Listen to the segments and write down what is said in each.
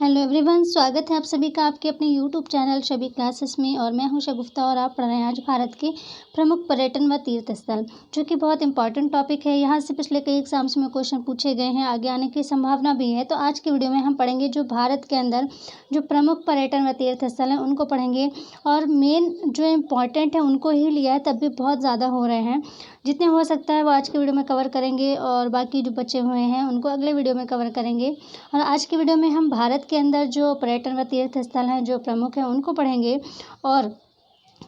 Hello everyone, स्वागत है आप सभी का आपके अपने यूट्यूब चैनल शबी क्लासेस में। और मैं हूं शगुफ्ता और आप पढ़ रहे हैं आज भारत के प्रमुख पर्यटन व तीर्थ स्थल, जो कि बहुत इंपॉर्टेंट टॉपिक है। यहाँ से पिछले कई एग्जाम्स में क्वेश्चन पूछे गए हैं, आगे आने की संभावना भी है। तो आज की वीडियो में हम पढ़ेंगे जो भारत के अंदर जो प्रमुख पर्यटन व तीर्थ स्थल हैं उनको पढ़ेंगे, और मेन जो इम्पॉर्टेंट है उनको ही लिया है, तब भी बहुत ज़्यादा हो रहे हैं। जितने हो सकता है वो आज की वीडियो में कवर करेंगे, और बाकी जो बचे हुए हैं उनको अगले वीडियो में कवर करेंगे। और आज की वीडियो में हम भारत के अंदर जो पर्यटन व तीर्थ स्थल हैं जो प्रमुख हैं उनको पढ़ेंगे, और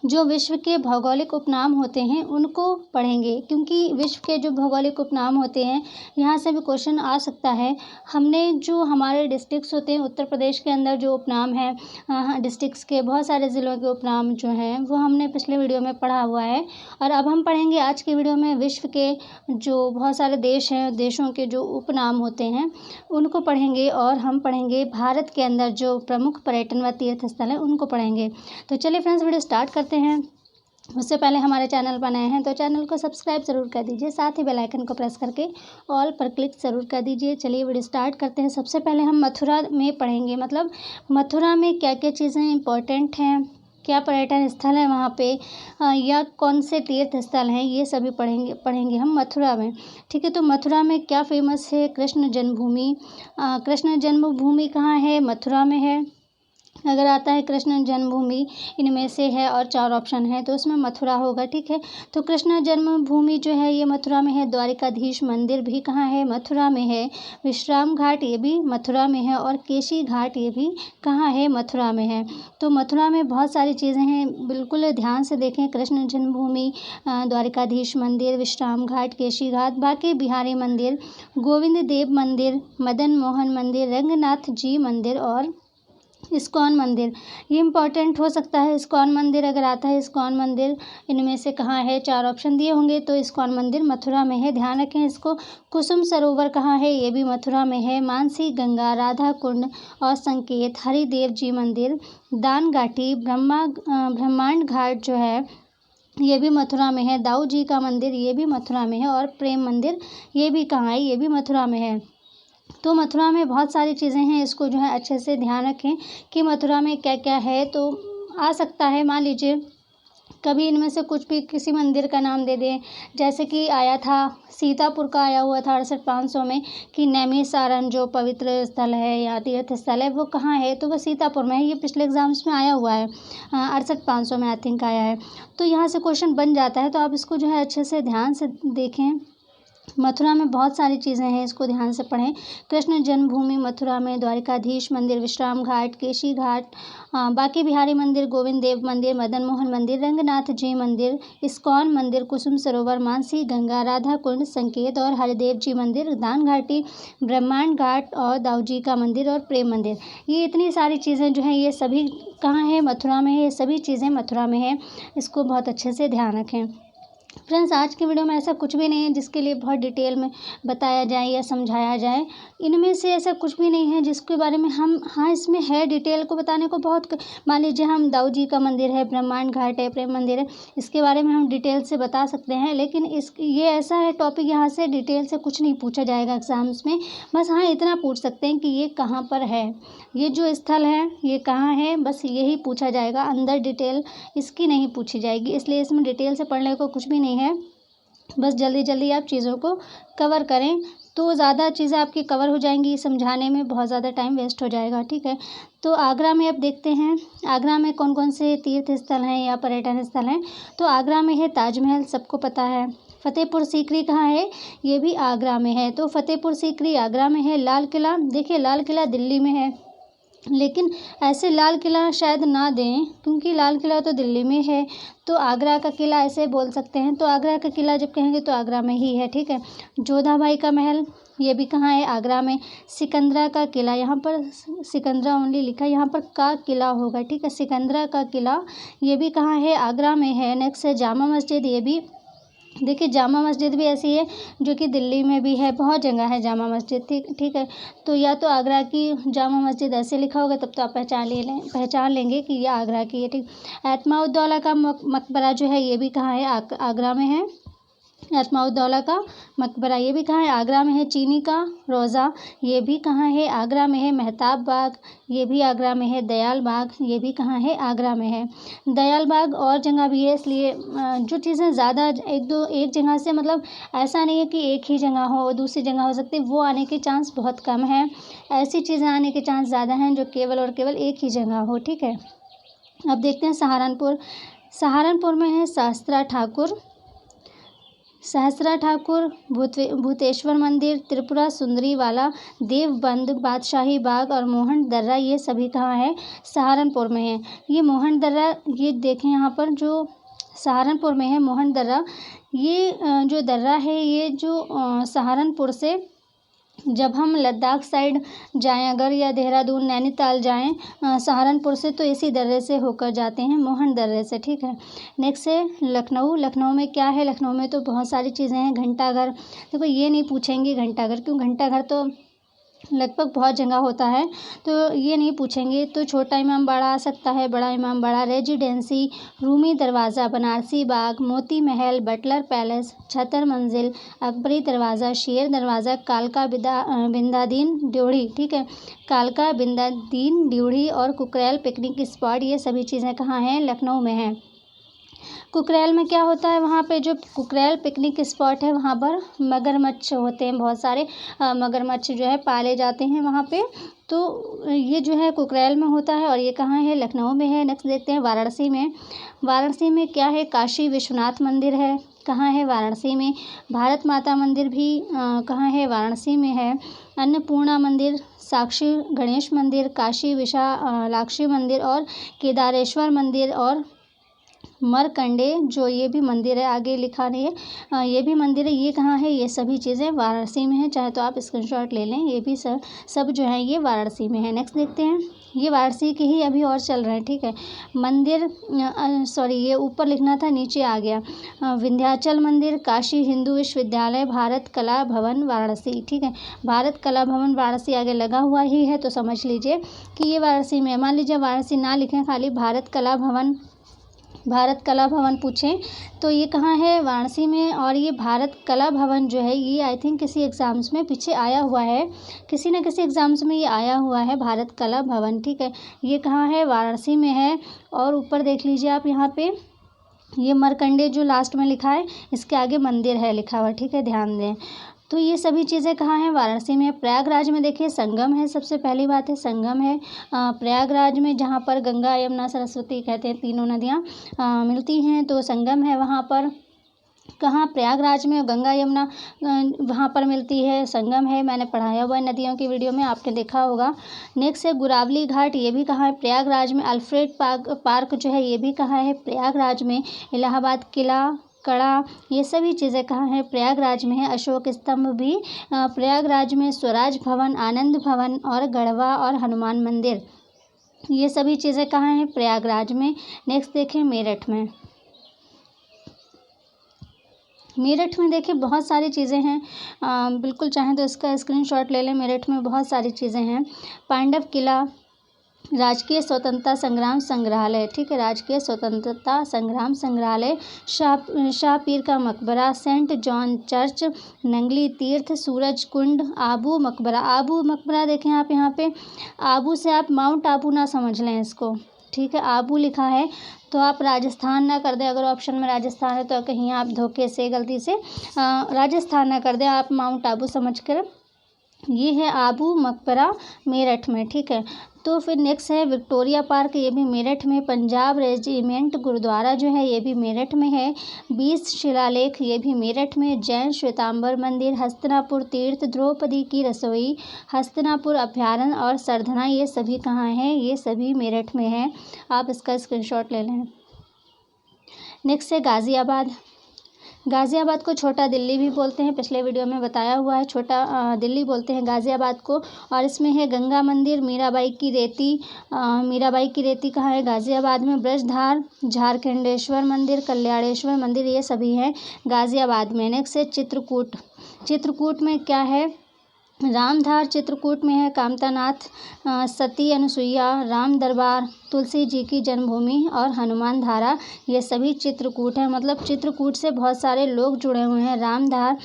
जो विश्व के भौगोलिक उपनाम होते हैं उनको पढ़ेंगे, क्योंकि विश्व के जो भौगोलिक उपनाम होते हैं यहाँ से भी क्वेश्चन आ सकता है। हमने जो हमारे डिस्ट्रिक्ट्स होते हैं उत्तर प्रदेश के अंदर जो उपनाम हैं डिस्ट्रिक्ट्स के, बहुत सारे ज़िलों के उपनाम जो हैं वो हमने पिछले वीडियो में पढ़ा हुआ है। और अब हम पढ़ेंगे आज की वीडियो में विश्व के जो बहुत सारे देश हैं, देशों के जो उपनाम होते हैं उनको पढ़ेंगे, और हम पढ़ेंगे भारत के अंदर जो प्रमुख पर्यटन व तीर्थ स्थल हैं उनको पढ़ेंगे। तो चलिए फ्रेंड्स, वीडियो स्टार्ट करते हैं। उससे पहले हमारे चैनल पर नए हैं तो चैनल को सब्सक्राइब ज़रूर कर दीजिए, साथ ही बेल आइकन को प्रेस करके ऑल पर क्लिक ज़रूर कर दीजिए। चलिए वीडियो स्टार्ट करते हैं। सबसे पहले हम मथुरा में पढ़ेंगे, मतलब मथुरा में क्या क्या चीज़ें इंपॉर्टेंट हैं, क्या पर्यटन स्थल है वहाँ पे, या कौन से तीर्थ स्थल हैं, ये सभी पढ़ेंगे हम मथुरा में। ठीक है, तो मथुरा में क्या फेमस है? कृष्ण जन्मभूमि। कृष्ण जन्मभूमि कहाँ है? मथुरा में है। अगर आता है कृष्ण जन्मभूमि इनमें से है और 4 ऑप्शन है तो उसमें मथुरा होगा। ठीक है, तो कृष्ण जन्मभूमि जो है ये मथुरा में है। द्वारिकाधीश मंदिर भी कहाँ है? मथुरा में है। विश्राम घाट ये भी मथुरा में है, और केशी घाट ये भी कहाँ है? मथुरा में है। तो मथुरा में बहुत सारी चीज़ें हैं, बिल्कुल ध्यान से देखें। कृष्ण जन्मभूमि, द्वारिकाधीश मंदिर, विश्राम घाट, केशी घाट, बांके बिहारी मंदिर, गोविंद देव मंदिर, मदन मोहन मंदिर, रंगनाथ जी मंदिर और इस्कॉन मंदिर। ये इम्पॉर्टेंट हो सकता है। इस्कॉन मंदिर अगर आता है, इस्कॉन मंदिर इनमें से कहाँ है? 4 ऑप्शन दिए होंगे तो इस्कॉन मंदिर मथुरा में है, ध्यान रखें इसको। कुसुम सरोवर कहाँ है? ये भी मथुरा में है। मानसी गंगा, राधा कुंड और संकेत, हरिदेव जी मंदिर, दान घाटी, ब्रह्मांड घाट जो है ये भी मथुरा में है। दाऊ जी का मंदिर ये भी मथुरा में है, और प्रेम मंदिर ये भी कहाँ है? ये भी मथुरा में है। तो मथुरा में बहुत सारी चीज़ें हैं, इसको जो है अच्छे से ध्यान रखें कि मथुरा में क्या क्या है। तो आ सकता है, मान लीजिए कभी इनमें से कुछ भी किसी मंदिर का नाम दे दें, जैसे कि आया था सीतापुर का आया हुआ था 68-500 में कि नैमिषारण्य जो पवित्र स्थल है या तीर्थ स्थल है वो कहाँ है, तो वो सीतापुर में है। ये पिछले एग्जाम्स में आया हुआ है, 68-500 में आई थिंक आया है। तो यहाँ से क्वेश्चन बन जाता है, तो आप इसको जो है अच्छे से ध्यान से देखें। मथुरा में बहुत सारी चीज़ें हैं, इसको ध्यान से पढ़ें। कृष्ण जन्मभूमि मथुरा में, द्वारिकाधीश मंदिर, विश्राम घाट, केशी घाट, बांके बिहारी मंदिर, गोविंद देव मंदिर, मदन मोहन मंदिर, रंगनाथ जी मंदिर, इस्कॉन मंदिर, कुसुम सरोवर, मानसी गंगा, राधा कुंड, संकेत और हरिदेव जी मंदिर, दान घाटी, ब्रह्मांड घाट और दाऊ जी का मंदिर और प्रेम मंदिर। ये इतनी सारी चीज़ें जो हैं ये सभी कहाँ है? मथुरा में है। ये सभी चीज़ें मथुरा में है, इसको बहुत अच्छे से ध्यान रखें। फ्रेंड्स, आज की वीडियो में ऐसा कुछ भी नहीं है जिसके लिए बहुत डिटेल में बताया जाए या समझाया जाए। इनमें से ऐसा कुछ भी नहीं है जिसके बारे में हम, हाँ इसमें है डिटेल को बताने को बहुत। मान लीजिए हम दाऊ जी का मंदिर है, ब्रह्मांड घाट है, प्रेम मंदिर है, इसके बारे में हम डिटेल से बता सकते हैं। लेकिन ये ऐसा है टॉपिक, यहाँ से डिटेल से कुछ नहीं पूछा जाएगा एग्जाम्स में। बस हाँ इतना पूछ सकते हैं कि ये कहाँ पर है, ये जो स्थल है ये कहाँ है, बस यही पूछा जाएगा। अंदर डिटेल इसकी नहीं पूछी जाएगी, इसलिए इसमें डिटेल से पढ़ने को कुछ भी नहीं है। बस जल्दी जल्दी आप चीज़ों को कवर करें तो ज़्यादा चीज़ें आपकी कवर हो जाएंगी, समझाने में बहुत ज़्यादा टाइम वेस्ट हो जाएगा। ठीक है, तो आगरा में अब देखते हैं आगरा में कौन कौन से तीर्थ स्थल हैं या पर्यटन स्थल हैं। तो आगरा में है ताजमहल, सबको पता है। फतेहपुर सीकरी कहाँ है? ये भी आगरा में है, तो फतेहपुर सीकरी आगरा में है। लाल किला, देखिए लाल किला दिल्ली में है, लेकिन ऐसे लाल किला शायद ना दें क्योंकि लाल किला तो दिल्ली में है, तो आगरा का किला ऐसे बोल सकते हैं। तो आगरा का किला जब कहेंगे तो आगरा में ही है। ठीक है, जोधाबाई का महल ये भी कहाँ है? आगरा में। सिकंदरा का किला, यहाँ पर सिकंदरा ओनली लिखा है, यहाँ पर का किला होगा। ठीक है, सिकंदरा का किला ये भी कहाँ है? आगरा में है। नेक्स्ट है जामा मस्जिद, ये भी देखिए जामा मस्जिद भी ऐसी है जो कि दिल्ली में भी है, बहुत जगह है जामा मस्जिद। ठीक है, तो या तो आगरा की जामा मस्जिद ऐसे लिखा होगा तब तो आप पहचान लेंगे कि ये आगरा की है। ठीक, एतमाउद्दौला का मकबरा जो है ये भी कहाँ है? आगरा में है। अस्माउद्दौला का मकबरा, ये भी कहाँ है, आगरा में है। चीनी का रोज़ा, ये भी कहाँ है, आगरा में है। मेहताब बाग, ये भी आगरा में है। दयाल बाग, ये भी कहाँ है, आगरा में है। दयाल बाग और जगह भी है, इसलिए जो चीज़ें ज़्यादा एक जगह से, मतलब ऐसा नहीं है कि एक ही जगह हो, दूसरी जगह हो सकती है, वो आने के चांस बहुत कम है। ऐसी चीज़ें आने के चांस ज़्यादा हैं जो केवल और केवल एक ही जगह हो, ठीक है। अब देखते हैं सहारनपुर। सहारनपुर में है सहस्त्रा ठाकुर, भूतेश्वर मंदिर, त्रिपुरा सुंदरी वाला, देवबंद, बादशाही बाग और मोहन दर्रा, ये सभी कहाँ है, सहारनपुर में है। ये मोहन दर्रा, ये देखें यहाँ पर जो सहारनपुर में है मोहन दर्रा, ये जो दर्रा है, ये जो सहारनपुर से जब हम लद्दाख साइड जाएं अगर, या देहरादून नैनीताल जाएं सहारनपुर से, तो इसी दर्रे से होकर जाते हैं, मोहन दर्रे से, ठीक है। नेक्स्ट है लखनऊ। लखनऊ में क्या है, लखनऊ में तो बहुत सारी चीज़ें हैं। घंटाघर, देखो ये नहीं पूछेंगे घंटाघर, क्यों, घंटाघर तो लगभग बहुत जगह होता है, तो ये नहीं पूछेंगे। तो छोटा इमाम बाड़ा आ सकता है, बड़ा इमाम बाड़ा, रेजिडेंसी, रूमी दरवाज़ा, बनारसी बाग, मोती महल, बटलर पैलेस, छतर मंजिल, अकबरी दरवाज़ा, शेर दरवाज़ा, कालका बिंदादीन ड्योढ़ी, ठीक है, कालका बिंदादीन ड्योढ़ी और कुकरेल पिकनिक स्पॉट, ये सभी चीज़ें कहाँ हैं, लखनऊ में हैं। कुकरेल में क्या होता है, वहाँ पे जो कुकरेल पिकनिक स्पॉट है, वहाँ पर मगरमच्छ होते हैं, बहुत सारे मगरमच्छ जो है पाले जाते हैं वहाँ पे, तो ये जो है कुकरेल में होता है और ये कहाँ है, लखनऊ में है। नेक्स्ट देखते हैं वाराणसी में। वाराणसी में क्या है, काशी विश्वनाथ मंदिर है, कहाँ है, वाराणसी में। भारत माता मंदिर भी कहाँ है, वाराणसी में है। अन्नपूर्णा मंदिर, साक्षी गणेश मंदिर, काशी विशालाक्षी मंदिर और केदारेश्वर मंदिर और मरकंडे, जो ये भी मंदिर है, आगे लिखा नहीं है, ये भी मंदिर है, ये कहाँ है, ये सभी चीज़ें वाराणसी में है, चाहे तो आप स्क्रीनशॉट ले लें, ये भी सब जो है ये वाराणसी में है। नेक्स्ट देखते हैं, ये वाराणसी के ही अभी और चल रहे हैं, ठीक है। मंदिर, सॉरी ये ऊपर लिखना था, नीचे आ गया। विंध्याचल मंदिर, काशी हिंदू विश्वविद्यालय, भारत कला भवन वाराणसी, ठीक है। भारत कला भवन वाराणसी आगे लगा हुआ ही है, तो समझ लीजिए कि ये वाराणसी में। मान लीजिए वाराणसी ना लिखें, खाली भारत कला भवन पूछें, तो ये कहाँ है, वाराणसी में। और ये भारत कला भवन जो है, ये आई थिंक किसी एग्ज़ाम्स में पीछे आया हुआ है, किसी न किसी एग्ज़ाम्स में ये आया हुआ है, भारत कला भवन, ठीक है। ये कहाँ है, वाराणसी में है। और ऊपर देख लीजिए आप, यहाँ पे ये मरकंडे जो लास्ट में लिखा है, इसके आगे मंदिर है लिखा हुआ, ठीक है, ध्यान दें। तो ये सभी चीज़ें कहाँ हैं, वाराणसी में। प्रयागराज में देखिए संगम है, सबसे पहली बात है संगम है प्रयागराज में, जहाँ पर गंगा यमुना सरस्वती कहते हैं तीनों नदियाँ मिलती हैं, तो संगम है वहाँ पर। कहाँ, प्रयागराज में। गंगा यमुना वहाँ पर मिलती है, संगम है, मैंने पढ़ाया हुआ है नदियों की वीडियो में, आपने देखा होगा। नेक्स्ट है गुरावली घाट, ये भी कहाँ है, प्रयागराज में। अल्फ्रेड पार्क जो है, ये भी कहाँ है, प्रयागराज में। इलाहाबाद किला, कड़ा, ये सभी चीज़ें कहाँ हैं, प्रयागराज में है। अशोक स्तंभ भी प्रयागराज में। स्वराज भवन, आनंद भवन और गढ़वा और हनुमान मंदिर, ये सभी चीज़ें कहाँ हैं, प्रयागराज में। नेक्स्ट देखें मेरठ में। मेरठ में देखिए बहुत सारी चीज़ें हैं, बिल्कुल चाहें तो इसका स्क्रीनशॉट ले लें। मेरठ में बहुत सारी चीज़ें हैं। पांडव किला, राजकीय स्वतंत्रता संग्राम संग्रहालय, ठीक है, राजकीय स्वतंत्रता संग्राम संग्रहालय। शाह पीर का मकबरा, सेंट जॉन चर्च, नंगली तीर्थ, सूरज कुंड, आबू मकबरा। आबू मकबरा देखें आप यहाँ पे, आबू से आप माउंट आबू ना समझ लें इसको, ठीक है, आबू लिखा है, तो आप राजस्थान ना कर दें। अगर ऑप्शन में राजस्थान है तो कहीं आप धोखे से गलती से राजस्थान ना कर दें, आप माउंट आबू समझ कर। ये है आबू मकबरा मेरठ में, ठीक है। तो फिर नेक्स्ट है विक्टोरिया पार्क, ये भी मेरठ में। पंजाब रेजिमेंट गुरुद्वारा जो है, ये भी मेरठ में है। 20 शिलालेख, ये भी मेरठ में। जैन श्वेतांबर मंदिर, हस्तिनापुर तीर्थ, द्रौपदी की रसोई, हस्तिनापुर अभ्यारण्य और सरधना, ये सभी कहाँ हैं, ये सभी मेरठ में है, आप इसका स्क्रीनशॉट ले लें। नेक्स्ट है गाज़ियाबाद। गाज़ियाबाद को छोटा दिल्ली भी बोलते हैं, पिछले वीडियो में बताया हुआ है, छोटा दिल्ली बोलते हैं गाज़ियाबाद को। और इसमें है गंगा मंदिर, मीराबाई की रेती कहाँ है, गाज़ियाबाद में। ब्रजधार, झारखंडेश्वर मंदिर, कल्याणेश्वर मंदिर, ये सभी हैं गाज़ियाबाद में। नेक्स्ट है चित्रकूट। चित्रकूट में क्या है, रामधार चित्रकूट में है, कामतानाथ, सती अनुसुईया, राम दरबार, तुलसी जी की जन्मभूमि और हनुमान धारा, ये सभी चित्रकूट हैं। मतलब चित्रकूट से बहुत सारे लोग जुड़े हुए हैं। रामधार,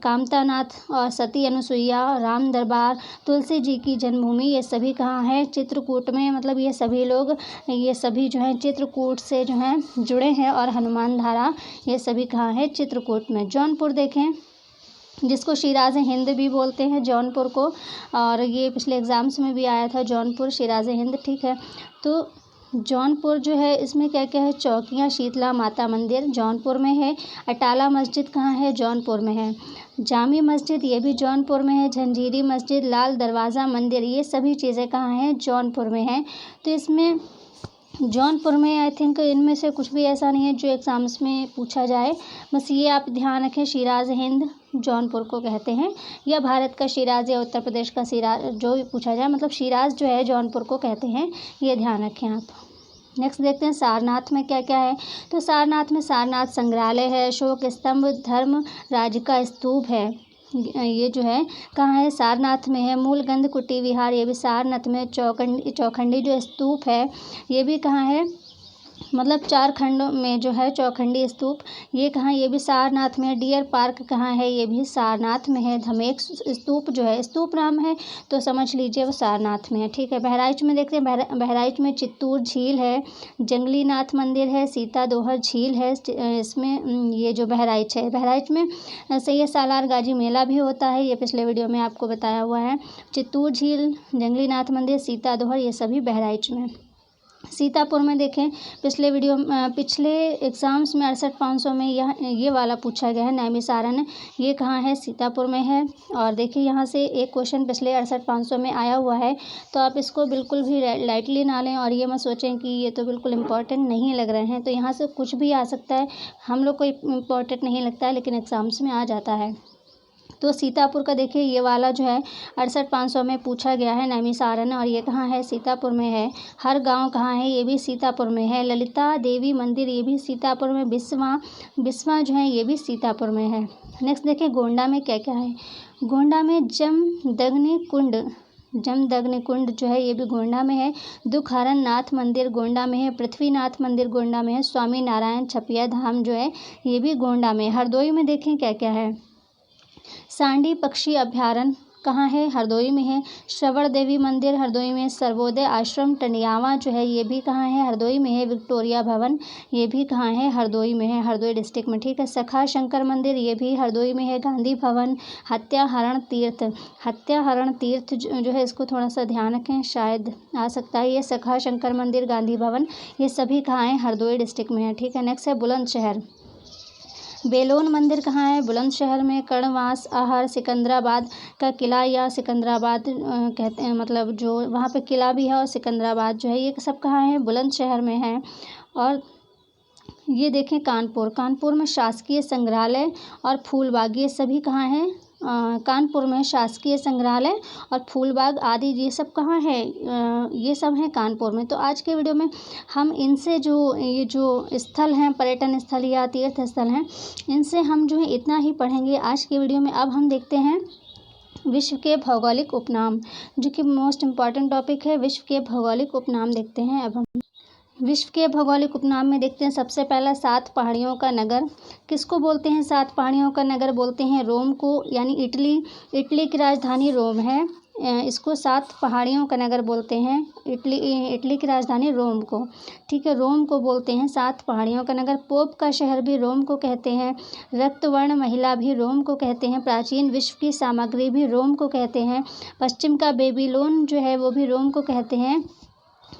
कामतानाथ और सती अनुसुईया, राम दरबार, तुलसी जी की जन्मभूमि, ये सभी कहाँ हैं? चित्रकूट में। मतलब ये सभी लोग, ये सभी जो हैं चित्रकूट से जो हैं जुड़े हैं। और हनुमान धारा, ये सभी कहाँ है? चित्रकूट में। जौनपुर देखें, जिसको शिराज हिंद भी बोलते हैं जौनपुर को, और ये पिछले एग्ज़ाम्स में भी आया था जौनपुर शिराज हिंद, ठीक है। तो जौनपुर जो है इसमें क्या क्या है? चौकियाँ, शीतला माता मंदिर जौनपुर में है। अटाला मस्जिद कहाँ है? जौनपुर में है। जामी मस्जिद, ये भी जौनपुर में है। जंजीरी मस्जिद, लाल दरवाज़ा मंदिर, ये सभी चीज़ें कहाँ हैं? जौनपुर में हैं। तो इसमें जौनपुर में आई थिंक इनमें से कुछ भी ऐसा नहीं है जो एग्ज़ाम्स में पूछा जाए। बस ये आप ध्यान रखें, शिराज हिंद जौनपुर को कहते हैं, या भारत का शिराज या उत्तर प्रदेश का शिराज, जो भी पूछा जाए, मतलब शिराज जो है जौनपुर को कहते हैं, ये ध्यान रखें आप। नेक्स्ट देखते हैं सारनाथ में क्या क्या है। तो सारनाथ में सारनाथ संग्रहालय है, अशोक स्तंभ, धर्म राज का स्तूप है। ये जो है कहाँ है? सारनाथ में है। मूल गंध कुटी विहार, ये भी सारनाथ में। चौखंडी जो स्तूप है, ये भी कहाँ है? मतलब 4 खंडों में जो है चौखंडी स्तूप, ये कहाँ? ये भी सारनाथ में है। डियर पार्क कहाँ है? ये भी सारनाथ में है। धमेक स्तूप जो है, स्तूप नाम है तो समझ लीजिए वो सारनाथ में है, ठीक है। बहराइच में देखते हैं, बहराइच में चित्तूर झील है, जंगली नाथ मंदिर है, सीता दोहर झील है। इसमें ये जो बहराइच है, बहराइच में सैयद सालार गाजी मेला भी होता है, ये पिछले वीडियो में आपको बताया हुआ है। चित्तूर झील, जंगली नाथ मंदिर, सीता दोहर, ये सभी बहराइच में। सीतापुर में देखें, पिछले एग्ज़ाम्स में 68,500 में ये वाला पूछा गया है, नैमिषारण्य, ये कहाँ है? सीतापुर में है। और देखिए यहाँ से एक क्वेश्चन पिछले 68,500 में आया हुआ है, तो आप इसको बिल्कुल भी लाइटली ना लें और ये मत सोचें कि ये तो बिल्कुल इम्पॉर्टेंट नहीं लग रहे हैं। तो यहाँ से कुछ भी आ सकता है, हम लोग को इम्पॉर्टेंट नहीं लगता है, लेकिन एग्ज़ाम्स में आ जाता है। तो सीतापुर का देखिए ये वाला जो है 68,500 में पूछा गया है, नैमिषारण्य, और ये कहाँ है? सीतापुर में है। हर गांव कहाँ है? ये भी सीतापुर में है। ललिता देवी मंदिर, ये भी सीतापुर में। बिस्वा जो है ये भी सीतापुर में है। नेक्स्ट देखिए गोंडा में क्या क्या है। गोंडा में जमदग्नि कुंड जो है ये भी गोंडा में है। दुखहरण नाथ मंदिर गोंडा में है। पृथ्वीनाथ मंदिर गोंडा में है। स्वामी नारायण छपिया धाम जो है ये भी गोंडा में। हरदोई में देखें क्या क्या है। सांडी पक्षी अभयारण्य कहाँ है? हरदोई में है। श्रवण देवी मंदिर हरदोई में। सर्वोदय आश्रम टंडियावा जो है ये भी कहाँ है? हरदोई में है। विक्टोरिया भवन ये भी कहाँ है? हरदोई में है, हरदोई डिस्ट्रिक्ट में, ठीक है। सखा शंकर मंदिर ये भी हरदोई में है। गांधी भवन, हत्याहरण तीर्थ जो है इसको थोड़ा सा ध्यान रखें, शायद आ सकता है ये। सखा शंकर मंदिर, गांधी भवन, ये सभी कहाँ हैं? हरदोई डिस्ट्रिक्ट में है, ठीक है। नेक्स्ट है बुलंदशहर। बेलोन मंदिर कहाँ है? बुलंदशहर में। कर्णवास आहर, सिकंदराबाद का किला, या सिकंदराबाद कहते हैं, मतलब जो वहाँ पे किला भी है, और सिकंदराबाद जो है ये सब कहाँ है? बुलंदशहर में है। और ये देखें कानपुर में शासकीय संग्रहालय और फूलबाग, ये सभी कहाँ हैं? कानपुर में शासकीय संग्रहालय और फूलबाग आदि, ये सब कहाँ है? ये सब हैं कानपुर में। तो आज के वीडियो में हम इनसे ये जो स्थल हैं, पर्यटन स्थल या तीर्थ स्थल हैं, इनसे हम जो है इतना ही पढ़ेंगे आज के वीडियो में। अब हम देखते हैं विश्व के भौगोलिक उपनाम, जो कि मोस्ट इम्पॉर्टेंट टॉपिक है। विश्व के भौगोलिक उपनाम देखते हैं अब हम। विश्व के भौगोलिक उपनाम में देखते हैं सबसे पहला 7 पहाड़ियों का नगर। किसको बोलते हैं 7 पहाड़ियों का नगर? बोलते हैं रोम को, यानी इटली की राजधानी रोम है। इसको 7 पहाड़ियों का नगर बोलते हैं। इटली की राजधानी रोम को, ठीक है, रोम को बोलते हैं 7 पहाड़ियों का नगर। पोप का शहर भी रोम को कहते हैं। रक्तवर्ण महिला भी रोम को कहते हैं। प्राचीन विश्व की सामग्री भी रोम को कहते हैं। पश्चिम का बेबीलोन जो है वो भी रोम को कहते हैं।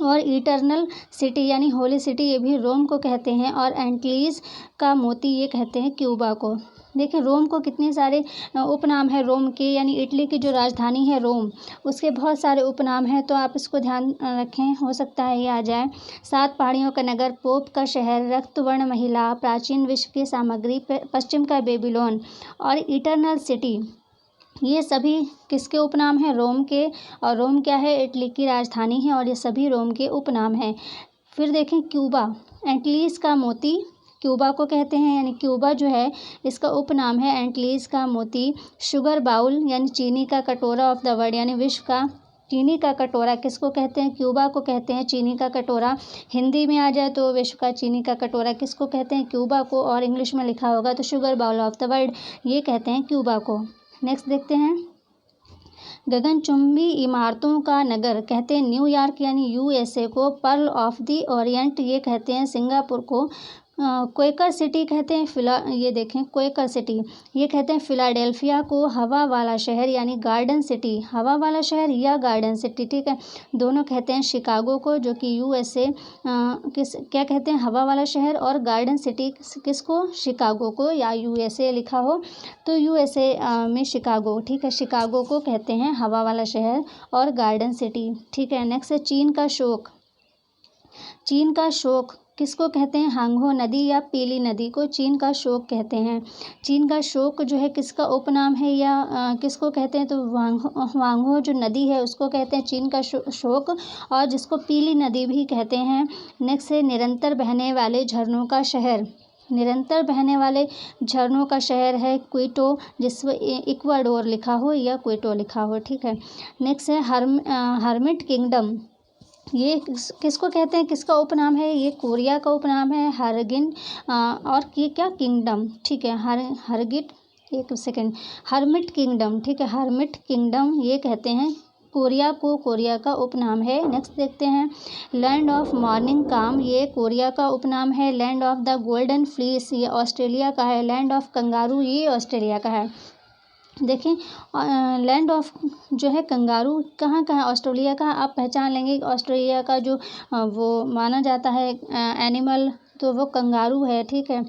और इटर्नल सिटी यानी होली सिटी, ये भी रोम को कहते हैं। और एंटीलीज का मोती ये कहते हैं क्यूबा को। देखिए रोम को कितने सारे उपनाम है रोम के, यानी इटली की जो राजधानी है रोम, उसके बहुत सारे उपनाम हैं, तो आप इसको ध्यान रखें, हो सकता है ये आ जाए। 7 पहाड़ियों का नगर, पोप का शहर, रक्तवर्ण महिला, प्राचीन विश्व की सामग्री, पश्चिम का बेबीलोन और इटर्नल सिटी, ये सभी किसके उपनाम हैं? रोम के। और रोम क्या है? इटली की राजधानी है, और ये सभी रोम के उपनाम हैं। फिर देखें क्यूबा, एंटीलीज का मोती क्यूबा को कहते हैं, यानी क्यूबा जो है इसका उपनाम है एंटीज का मोती। शुगर बाउल यानी चीनी का कटोरा ऑफ द वर्ल्ड, यानी विश्व का चीनी का कटोरा किसको कहते हैं? क्यूबा को कहते हैं चीनी का कटोरा। हिंदी में आ जाए तो विश्व का चीनी का कटोरा किसको कहते हैं? क्यूबा को। और इंग्लिश में लिखा होगा तो sugar bowl of the world, ये कहते हैं क्यूबा को। नेक्स्ट देखते हैं, गगनचुंबी इमारतों का नगर कहते हैं न्यूयॉर्क यानी यूएसए को। पर्ल ऑफ द ओरिएंट ये कहते हैं सिंगापुर को। क्वेकर सिटी कहते हैं ये देखें क्वेकर सिटी ये कहते हैं फिलाडेल्फिया को। हवा वाला शहर यानी गार्डन सिटी, हवा वाला शहर या गार्डन सिटी, ठीक है, दोनों कहते हैं शिकागो को, जो कि यूएसए क्या कहते हैं? हवा वाला शहर। और गार्डन सिटी किसको? शिकागो को, या यूएसए लिखा हो तो यूएसए में शिकागो, ठीक है, शिकागो को कहते हैं हवा वाला शहर और गार्डन सिटी, ठीक है। नेक्स्ट है चीन का शोक। चीन का शोक किसको कहते हैं? हांगहो नदी या पीली नदी को चीन का शोक कहते हैं। चीन का शोक जो है किसका उपनाम है या किसको कहते हैं? तो वांगहो जो नदी है उसको कहते हैं चीन का शोक, और जिसको पीली नदी भी कहते हैं। नेक्स्ट है निरंतर बहने वाले झरनों का शहर। निरंतर बहने वाले झरनों का शहर है क्विटो, जिसमें इक्वाडोर लिखा हो या क्विटो लिखा हो, ठीक है। नेक्स्ट है हर्मिट किंगडम, ये किसको कहते हैं? किसका उपनाम है? ये कोरिया का उपनाम है हरगिन और ये क्या किंगडम, ठीक है, हरगिट एक सेकेंड हर्मिट किंगडम, ठीक है, हर्मिट किंगडम ये कहते हैं कोरिया को, कोरिया का उपनाम है। नेक्स्ट देखते हैं लैंड ऑफ मॉर्निंग काम, ये कोरिया का उपनाम है। Land of the golden fleece ये ऑस्ट्रेलिया का है। लैंड ऑफ कंगारू ये ऑस्ट्रेलिया का है। देखें लैंड ऑफ जो है कंगारू कहाँ का है? ऑस्ट्रेलिया का। आप पहचान लेंगे ऑस्ट्रेलिया का जो वो माना जाता है एनिमल, तो वो कंगारू है, ठीक है,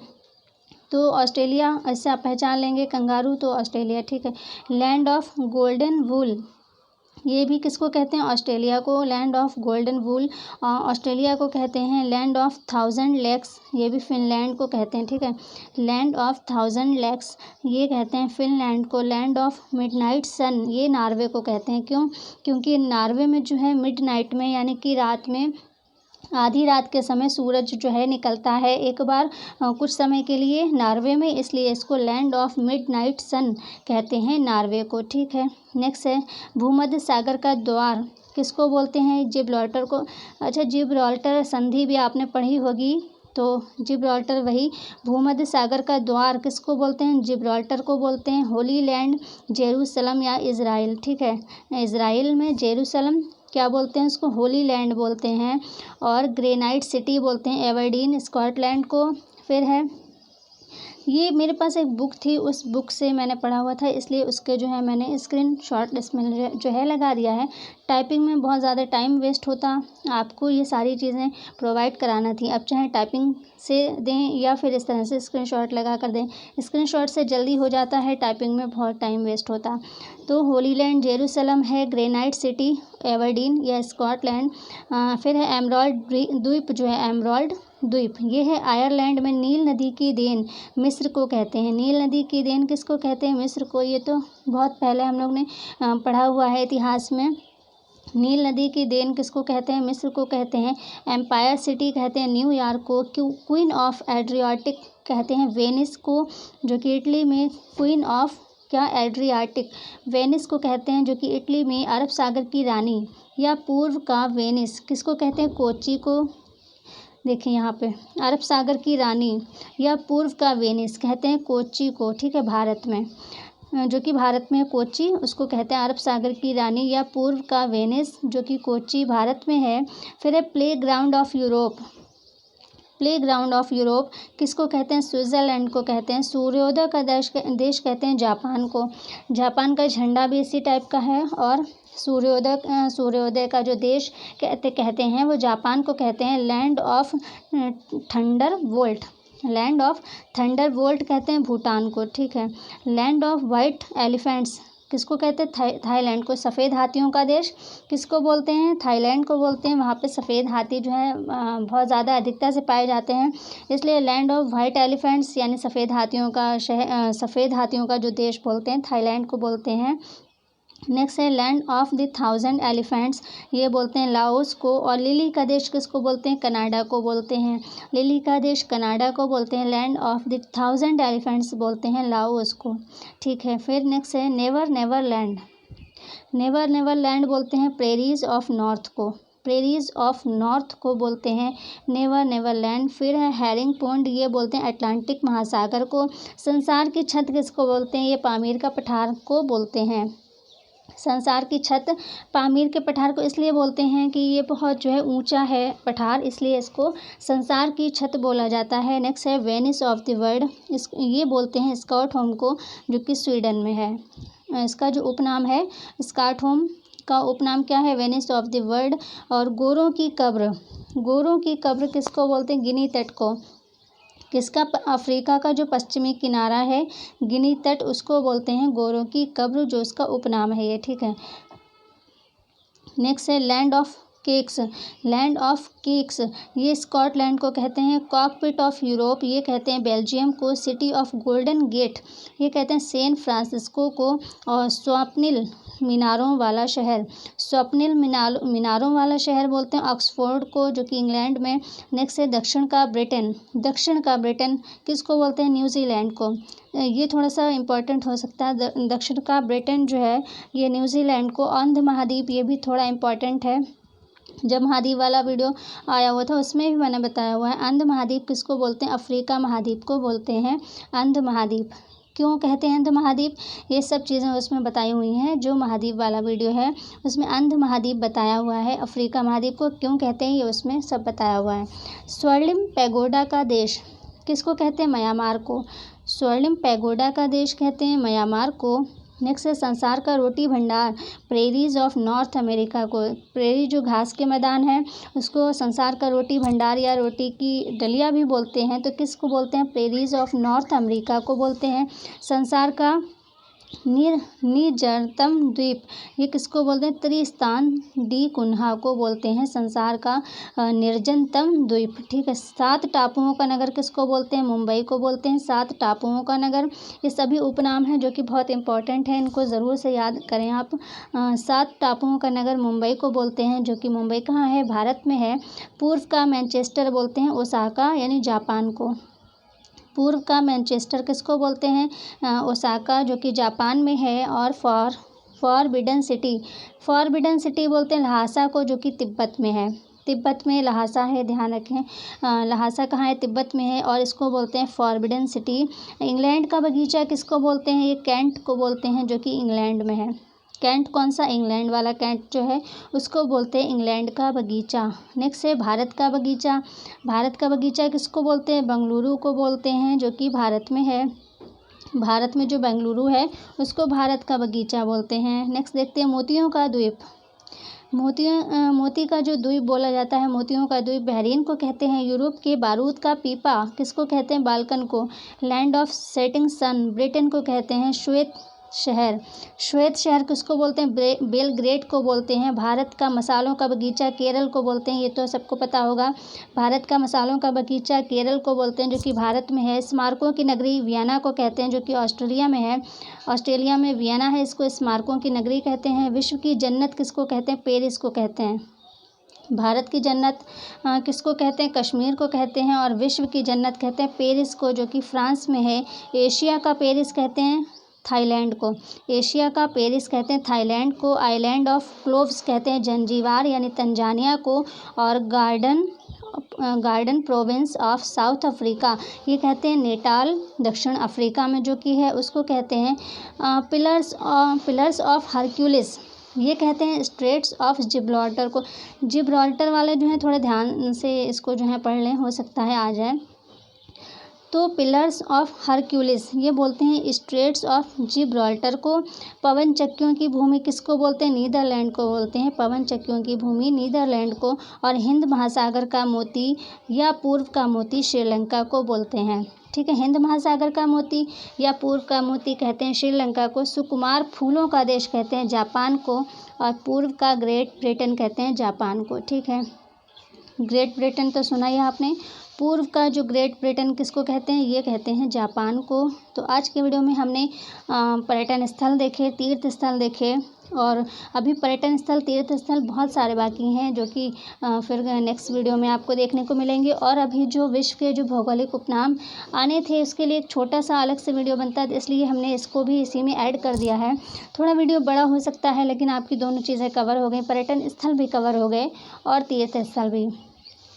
तो ऑस्ट्रेलिया ऐसे आप पहचान लेंगे कंगारू तो ऑस्ट्रेलिया, ठीक है। लैंड ऑफ गोल्डन वूल ये भी किसको कहते हैं? ऑस्ट्रेलिया को। Land of golden wool Australia को कहते हैं। लैंड ऑफ 1000 लेक्स ये भी फिनलैंड को कहते हैं, ठीक है, लैंड ऑफ 1000 लेक्स ये कहते हैं फिनलैंड को। लैंड ऑफ मिडनाइट सन ये नॉर्वे को कहते हैं। क्यों? क्योंकि नॉर्वे में जो है मिडनाइट में यानी कि रात में आधी रात के समय सूरज जो है निकलता है एक बार कुछ समय के लिए नॉर्वे में, इसलिए इसको लैंड ऑफ मिडनाइट सन कहते हैं नॉर्वे को, ठीक है। नेक्स्ट है भूमध्य सागर का द्वार किसको बोलते हैं? जिब्राल्टर को। अच्छा, जिब्राल्टर संधि भी आपने पढ़ी होगी, तो जिब्राल्टर वही भूमध्य सागर का द्वार किसको बोलते हैं? जिब्राल्टर को बोलते हैं। होली लैंड जेरूसलम या इज़राइल, ठीक है, इज़राइल में जेरूसलम क्या बोलते हैं? उसको होली लैंड बोलते हैं। और ग्रेनाइट सिटी बोलते हैं एबरडीन स्कॉटलैंड को। फिर है ये मेरे पास एक बुक थी, उस बुक से मैंने पढ़ा हुआ था, इसलिए उसके जो है मैंने स्क्रीनशॉट इसमें जो है लगा दिया है। टाइपिंग में बहुत ज़्यादा टाइम वेस्ट होता, आपको ये सारी चीज़ें प्रोवाइड कराना थी। अब चाहे टाइपिंग से दें या फिर इस तरह से स्क्रीनशॉट लगा कर दें, स्क्रीनशॉट से जल्दी हो जाता है, टाइपिंग में बहुत टाइम वेस्ट होता। तो होली लैंड जेरूसलम है, ग्रेनाइट सिटी एबरडीन या स्कॉटलैंड। फिर है एमराल्ड द्वीप जो है एमराल्ड द्वीप ये है आयरलैंड में। नील नदी की देन मिस्र को कहते हैं। नील नदी की देन किसको कहते हैं? मिस्र को। ये तो बहुत पहले हम लोग ने पढ़ा हुआ है इतिहास में। नील नदी की देन किसको कहते हैं? मिस्र को कहते हैं। एम्पायर सिटी कहते हैं न्यूयॉर्क को। क्वीन ऑफ एड्रियाटिक कहते हैं वेनिस को, जो कि इटली में क्वीन ऑफ क्या एड्रियाटिक वेनिस को कहते हैं, जो कि इटली में। अरब सागर की रानी या पूर्व का वेनिस किसको कहते हैं? कोच्चि को। देखिए यहाँ पे अरब सागर की रानी या पूर्व का वेनिस कहते हैं कोच्चि को, ठीक है, भारत में, जो कि भारत में है कोच्चि, उसको कहते हैं अरब सागर की रानी या पूर्व का वेनिस, जो कि कोच्चि भारत में है। फिर है play ground of Europe. Play ground of Europe किसको कहते हैं? स्विट्ज़रलैंड को कहते हैं। सूर्योदय का देश कहते हैं जापान को। जापान का झंडा भी इसी टाइप का है। और सूर्योदय का जो देश कहते हैं वो जापान को कहते हैं। Land of thunder volt, land of thunder volt कहते हैं भूटान को, ठीक है। लैंड ऑफ वाइट एलिफेंट्स किसको कहते हैं? थाईलैंड को। सफ़ेद हाथियों का देश किसको बोलते हैं? थाईलैंड को बोलते हैं। वहाँ पे सफ़ेद हाथी जो है बहुत ज़्यादा अधिकता से पाए जाते हैं, इसलिए लैंड ऑफ वाइट एलिफेंट्स यानी सफ़ेद हाथियों का जो देश बोलते हैं थाईलैंड को बोलते हैं। नेक्स्ट है लैंड ऑफ द 1000 एलिफेंट्स, ये बोलते हैं लाओस को। और लिली का देश किसको बोलते हैं? कनाडा को बोलते हैं। लिली का देश कनाडा को बोलते हैं। लैंड ऑफ द 1000 एलिफेंट्स बोलते हैं लाओस को। ठीक है, फिर नेक्स्ट है never never land, never never land बोलते हैं प्रेरीज ऑफ नॉर्थ को। प्रेरीज ऑफ नॉर्थ को बोलते हैं नेवर नेवर लैंड। फिर है हैरिंग पॉन्ड, ये बोलते हैं अटलांटिक महासागर को। संसार की छत किसको बोलते हैं? ये पामीर का पठार को बोलते हैं। संसार की छत पामीर के पठार को इसलिए बोलते हैं कि ये बहुत जो है ऊंचा है पठार, इसलिए इसको संसार की छत बोला जाता है। नेक्स्ट है वेनिस ऑफ द वर्ल्ड, ये बोलते हैं स्टॉकहोम को, जो कि स्वीडन में है। इसका जो उपनाम है, स्टॉकहोम का उपनाम क्या है? Venice of the world. और गोरों की कब्र, गोरों की कब्र किसको बोलते हैं? गिनी तट को। किसका? अफ्रीका का जो पश्चिमी किनारा है गिनी तट, उसको बोलते हैं गोरों की कब्र, जो उसका उपनाम है ये। ठीक है, नेक्स्ट है land of cakes, land of cakes, ये स्कॉटलैंड को कहते हैं। कॉकपिट ऑफ यूरोप, ये कहते हैं बेल्जियम को। सिटी ऑफ गोल्डन गेट, ये कहते हैं सैन फ्रांसिस्को को। और स्वप्निल मीनारों वाला शहर, स्वप्निल मीनारों वाला शहर बोलते हैं ऑक्सफोर्ड को, जो कि इंग्लैंड में। नेक्स्ट है दक्षिण का ब्रिटेन, दक्षिण का ब्रिटेन किसको बोलते हैं? न्यूजीलैंड को। ये थोड़ा सा इम्पोर्टेंट हो सकता है, दक्षिण का ब्रिटेन जो है ये न्यूजीलैंड को। अंध महाद्वीप, ये भी थोड़ा इम्पोर्टेंट है, जब महाद्वीप वाला वीडियो आया हुआ था उसमें भी मैंने बताया हुआ है। अंध महाद्वीप किसको बोलते हैं? अफ्रीका महाद्वीप को बोलते हैं अंध महाद्वीप। क्यों कहते हैं अंध महाद्वीप? ये सब चीज़ें उसमें बताई हुई हैं, जो महाद्वीप वाला वीडियो है उसमें अंध महाद्वीप बताया हुआ है। अफ्रीका महाद्वीप को क्यों कहते हैं ये उसमें सब बताया हुआ है। स्वर्णिम पैगोडा का देश किसको कहते हैं? म्यांमार को। स्वर्णिम पैगोडा का देश कहते हैं म्यांमार को। नेक्स्ट है संसार का रोटी भंडार, प्रेरीज ऑफ नॉर्थ अमेरिका को। प्रेरी जो घास के मैदान है उसको संसार का रोटी भंडार या रोटी की डलिया भी बोलते हैं। तो किसको बोलते हैं? प्रेरीज ऑफ नॉर्थ अमेरिका को बोलते हैं। संसार का निर्जनतम द्वीप, ये किसको बोलते हैं? त्रिस्तान डी कुन्हा को बोलते हैं संसार का निर्जनतम द्वीप। ठीक है, 7 टापुओं का नगर किसको बोलते हैं? मुंबई को बोलते हैं 7 टापुओं का नगर। ये सभी उपनाम हैं जो कि बहुत इंपॉर्टेंट है, इनको ज़रूर से याद करें आप। 7 टापुओं का नगर मुंबई को बोलते हैं, जो कि मुंबई कहाँ है? भारत में है। पूर्व का मैनचेस्टर बोलते हैं ओसाका यानी जापान को। पूर्व का मैनचेस्टर किसको बोलते हैं? ओसाका, जो कि जापान में है। और फॉरबिडन सिटी, फॉरबिडन सिटी बोलते हैं लहासा को, जो कि तिब्बत में है। तिब्बत में लहासा है, ध्यान रखें। लहासा कहाँ है? तिब्बत में है। और इसको बोलते हैं फॉरबिडन सिटी। इंग्लैंड का बगीचा किसको बोलते हैं? ये कैंट को बोलते हैं, जो कि इंग्लैंड में है। कैंट कौन सा? इंग्लैंड वाला कैंट जो है उसको बोलते हैं इंग्लैंड का बगीचा। नेक्स्ट है भारत का बगीचा, भारत का बगीचा किसको बोलते हैं? बेंगलुरु को बोलते हैं, जो कि भारत में है। भारत में जो बेंगलुरु है उसको भारत का बगीचा बोलते हैं। नेक्स्ट देखते हैं मोतियों का द्वीप, मोती का जो द्वीप बोला जाता है, मोतियों का द्वीप बहरीन को कहते हैं। यूरोप के बारूद का पीपा किसको कहते हैं? बाल्कन को। Land of setting sun, Britain को कहते हैं श्वेत शहर। श्वेत शहर किसको बोलते हैं? बेलग्रेड को बोलते हैं। भारत का मसालों का बगीचा केरल को बोलते हैं, ये तो सबको पता होगा। भारत का मसालों का बगीचा केरल को बोलते हैं, जो कि भारत में है। स्मारकों की नगरी वियना को कहते हैं, जो कि ऑस्ट्रेलिया में है। ऑस्ट्रेलिया में वियना है, इसको स्मारकों की नगरी कहते हैं। विश्व की जन्नत किसको कहते हैं? पेरिस को कहते हैं। भारत की जन्नत किसको कहते हैं? कश्मीर को कहते हैं। और विश्व की जन्नत कहते हैं पेरिस को, जो कि फ्रांस में है। एशिया का पेरिस कहते हैं थाईलैंड को। एशिया का पेरिस कहते हैं थाईलैंड को। आइलैंड ऑफ क्लोव्स कहते हैं जंजीबार यानी तंजानिया को। और garden province of south Africa, ये कहते हैं नेटाल, दक्षिण अफ्रीका में जो कि है, उसको कहते हैं पिलर्स ऑफ हरक्यूलिस, ये कहते हैं स्ट्रेट्स ऑफ जिब्राल्टर को। जिब्राल्टर वाले जो हैं थोड़े ध्यान से इसको जो है पढ़ लें, हो सकता है आ जाए। तो पिलर्स ऑफ हरक्यूलिस ये बोलते हैं स्ट्रेट्स ऑफ जिब्राल्टर को। पवन चक्कियों की भूमि किसको बोलते हैं? नीदरलैंड को बोलते हैं पवन चक्कियों की भूमि नीदरलैंड को। और हिंद महासागर का मोती या पूर्व का मोती श्रीलंका को बोलते हैं। ठीक है, हिंद महासागर का मोती या पूर्व का मोती कहते हैं श्रीलंका को। सुकुमार फूलों का देश कहते हैं जापान को। और पूर्व का ग्रेट ब्रिटेन कहते हैं जापान को। ठीक है, ग्रेट ब्रिटेन तो सुना ही आपने। पूर्व का जो ग्रेट ब्रिटेन किसको कहते हैं, ये कहते हैं जापान को। तो आज के वीडियो में हमने पर्यटन स्थल देखे, तीर्थ स्थल देखे, और अभी पर्यटन स्थल तीर्थ स्थल बहुत सारे बाकी हैं जो कि फिर नेक्स्ट वीडियो में आपको देखने को मिलेंगे। और अभी जो विश्व के जो भौगोलिक उपनाम आने थे उसके लिए एक छोटा सा अलग से वीडियो बनता है, इसलिए हमने इसको भी इसी में ऐड कर दिया है। थोड़ा वीडियो बड़ा हो सकता है लेकिन आपकी दोनों चीज़ें कवर हो गई, पर्यटन स्थल भी कवर हो गए और तीर्थ स्थल भी,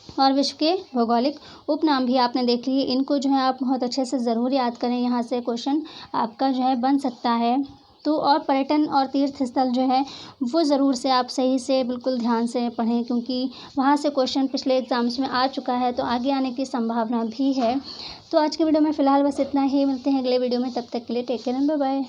और विश्व के भौगोलिक उपनाम भी आपने देख लिए। इनको जो है आप बहुत अच्छे से ज़रूर याद करें, यहाँ से क्वेश्चन आपका जो है बन सकता है। तो और पर्यटन और तीर्थ स्थल जो है वो ज़रूर से आप सही से बिल्कुल ध्यान से पढ़ें, क्योंकि वहाँ से क्वेश्चन पिछले एग्ज़ाम्स में आ चुका है, तो आगे आने की संभावना भी है। तो आज के वीडियो में फ़िलहाल बस इतना ही, मिलते हैं अगले वीडियो में, तब तक के लिए take care and bye bye.